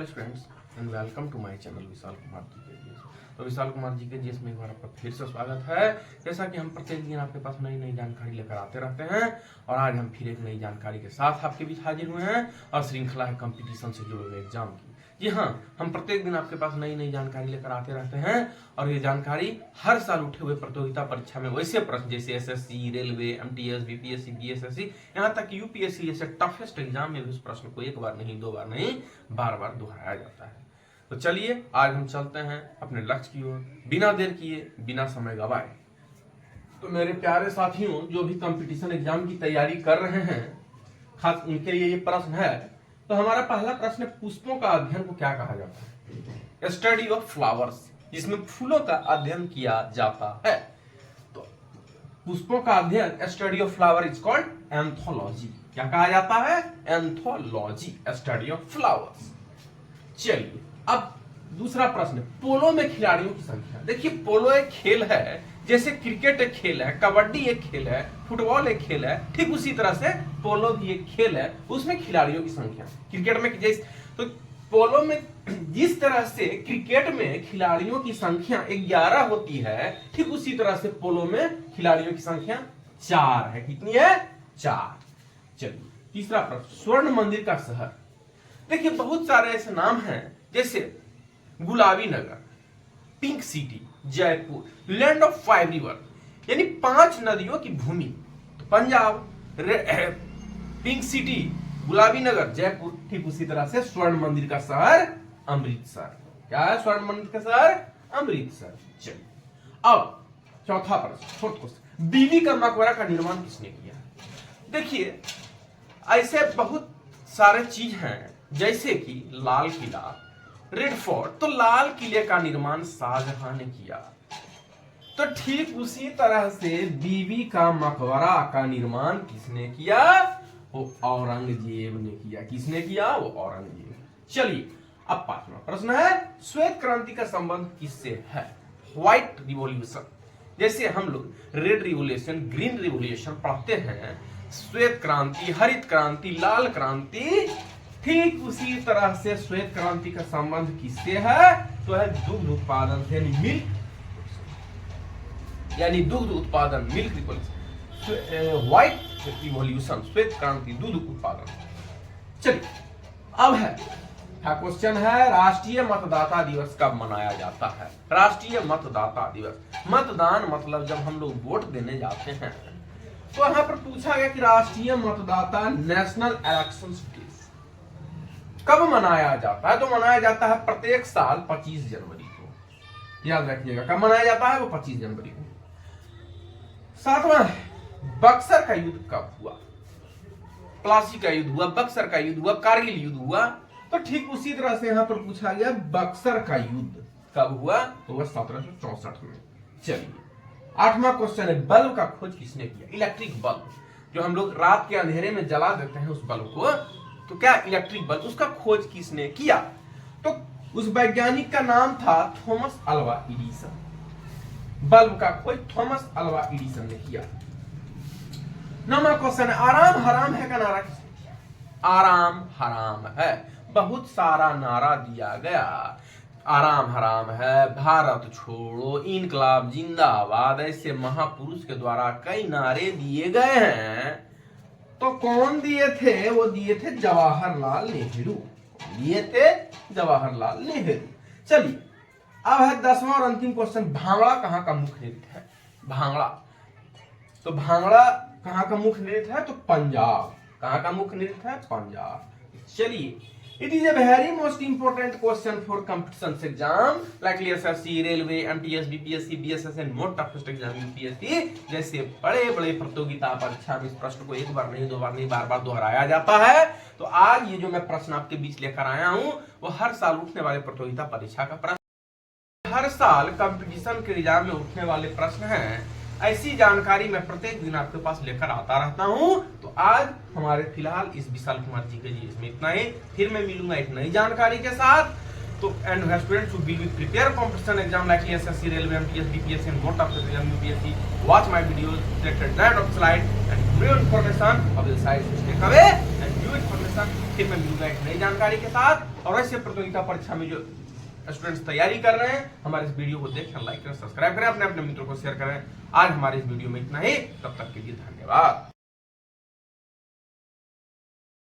All students and welcome to my channel Vishal Kumar ji के GS. तो विशाल कुमार जी के जीएस में एक बार आपका फिर से स्वागत है। जैसा कि हम प्रत्येक दिन आपके पास नई नई जानकारी लेकर आते रहते हैं और आज हम फिर एक नई जानकारी के साथ आपके बीच हाजिर हुए हैं और श्रृंखला है कंपटीशन से जुड़े हुए एग्जाम की। जी हाँ, हम प्रत्येक दिन आपके पास नई नई जानकारी लेकर आते रहते हैं और ये जानकारी हर साल उठे हुए प्रतियोगिता परीक्षा में वैसे प्रश्न जैसे SSC, railway, MTS, BPSC, BSSC, यहाँ तक कि यूपीएससी जैसे टफेस्ट एग्जाम में भी उस प्रश्न को एक बार नहीं, दो बार नहीं, बार बार दोहराया जाता है। तो चलिए आज हम चलते हैं अपने लक्ष्य की ओर बिना देर किए, बिना समय गवाए। तो मेरे प्यारे साथियों, जो भी कंपटीशन एग्जाम की तैयारी कर रहे हैं, खास उनके लिए ये प्रश्न है। तो हमारा पहला प्रश्न है, पुष्पों का अध्ययन को क्या कहा जाता है? स्टडी ऑफ फ्लावर्स, जिसमें फूलों का अध्ययन किया जाता है। तो पुष्पों का अध्ययन study of flower is called anthology. क्या कहा जाता है? Anthology, study of flowers. चलिए अब दूसरा प्रश्न, पोलो में खिलाड़ियों की संख्या। देखिए, पोलो एक खेल है, जैसे क्रिकेट एक खेल है, कबड्डी एक खेल है, फुटबॉल एक खेल है, ठीक उसी तरह से पोलो भी एक खेल है। उसमें खिलाड़ियों की संख्या क्रिकेट में जैसे, तो पोलो में जिस तरह से क्रिकेट में खिलाड़ियों की संख्या 11 होती है, ठीक उसी तरह से पोलो में खिलाड़ियों की संख्या 4 है। कितनी है? 4। चलिए तीसरा प्रश्न, स्वर्ण मंदिर का शहर। देखिए, बहुत सारे ऐसे नाम हैं जैसे Gulabi Nagar, pink city, Jaipur, land of 5 river, यानी 5 नदियों की भूमि। तो पंजाब, पिंक सिटी, गुलाबी नगर, जयपुर, ठीक उसी तरह से स्वर्ण मंदिर का शहर अमृतसर। क्या है स्वर्ण मंदिर का शहर? अमृतसर। चलिए अब चौथा प्रश्न, फोर्थ क्वेश्चन, बीबी का मकबरा का निर्माण किसने किया? देखिए, ऐसे बहुत सारे चीज हैं जैसे कि लाल किला, रेड फोर्ट। तो लाल किले का निर्माण शाहजहां ने किया। तो ठीक उसी तरह से बीबी का मकबरा का निर्माण किसने किया? वो औरंगजेब ने किया। किसने किया? वो औरंगजेब। चलिए अब पांचवा प्रश्न है, श्वेत क्रांति का संबंध किससे है? White revolution. जैसे हम लोग रेड रिवॉल्यूशन, ग्रीन रिवॉल्यूशन पढ़ते हैं, श्वेत क्रांति, हरित क्रांति, लाल क्रांति, ठीक उसी तरह से श्वेत क्रांति का संबंध किससे है? तो है दुग्ध उत्पादन से, यानी दुग्ध उत्पादन, मिल्क रिवॉल्यूशन। व्हाइट रिवॉल्यूशन, श्वेत क्रांति, दूध उत्पादन। चलिए अब है क्वेश्चन है, राष्ट्रीय मतदाता दिवस कब मनाया जाता है? राष्ट्रीय मतदाता दिवस, मतदान मतलब जब हम लोग वोट देने जाते हैं। तो यहां पर पूछा गया कि राष्ट्रीय मतदाता नेशनल इलेक्शन कब मनाया जाता है? तो मनाया जाता है प्रत्येक साल 25 जनवरी को। याद रखिएगा, कब मनाया जाता है? वो 25 जनवरी को। सातवां है, बक्सर का युद्ध कब हुआ? प्लासी का युद्ध हुआ, बक्सर का युद्ध हुआ, कारगिल युद्ध हुआ। तो ठीक उसी तरह से यहां पर पूछा गया बक्सर का युद्ध कब हुआ? तो वह 1764 में। चलिए आठवां क्वेश्चन है, बल्ब का खोज किसने किया? इलेक्ट्रिक बल्ब, जो हम लोग रात के अंधेरे में जला देते हैं उस बल्ब को, तो क्या इलेक्ट्रिक बल्ब, उसका खोज किसने किया? तो उस वैज्ञानिक का नाम था थॉमस अल्वा एडिसन। बल्ब का खोज थॉमस अल्वा एडिसन ने किया। नौवां क्वेश्चन है, आराम हराम है का नारा किसने दिया? आराम हराम है, बहुत सारा नारा दिया गया। आराम हराम है, भारत छोड़ो, इनकलाब जिंदाबाद, ऐसे महापुरुष के द्वारा कई नारे दिए गए हैं। तो कौन दिए थे? वो दिए थे जवाहरलाल नेहरू। दिए थे जवाहरलाल नेहरू। चलिए अब है 10वां और अंतिम क्वेश्चन, भांगड़ा कहाँ का मुख्य नृत्य है? भांगड़ा, तो भांगड़ा कहाँ का मुख्य नृत्य है? तो पंजाब। कहाँ का मुख्य नृत्य है? पंजाब। चलिए, it is a very most important question for competition exam like SSC, railway, MTS, BPSC, BSS and more toughest exam UPSC जैसे बड़े बड़े प्रतियोगिता परीक्षा में इस प्रश्न को एक बार नहीं, दो बार नहीं, बार बार दोहराया जाता है। तो आज ये जो मैं प्रश्न आपके बीच लेकर आया हूं, वो हर साल उठने वाले प्रतियोगिता परीक्षा का प्रश्न, हर साल कंपटीशन के एग्जाम में उठने वाले प्रश्न हैं। ऐसी जानकारी मैं प्रत्येक दिन आपके पास लेकर आता रहता हूं। तो आज हमारे फिलहाल इस विशाल कुमार जी के जी इसमें इतना ही। फिर मैं मिलूंगा एक नई जानकारी के साथ। तो and students who will prepare competition exam like SSC, railway, MTS, BPSC and more tough exam UPSC, watch my videos related that of slide and new information of the site. Stay away and new information हमेशा। फिर मैं मिलूंगा एक नई जानकारी के साथ। और ऐसे प्रतियोगिता परीक्षा में जो स्टूडेंट्स तैयारी कर रहे हैं, हमारे इस वीडियो को देखें, लाइक करें, सब्सक्राइब करें, अपने अपने मित्रों को शेयर करें। आज हमारे इस वीडियो में इतना ही, तब तक के लिए धन्यवाद।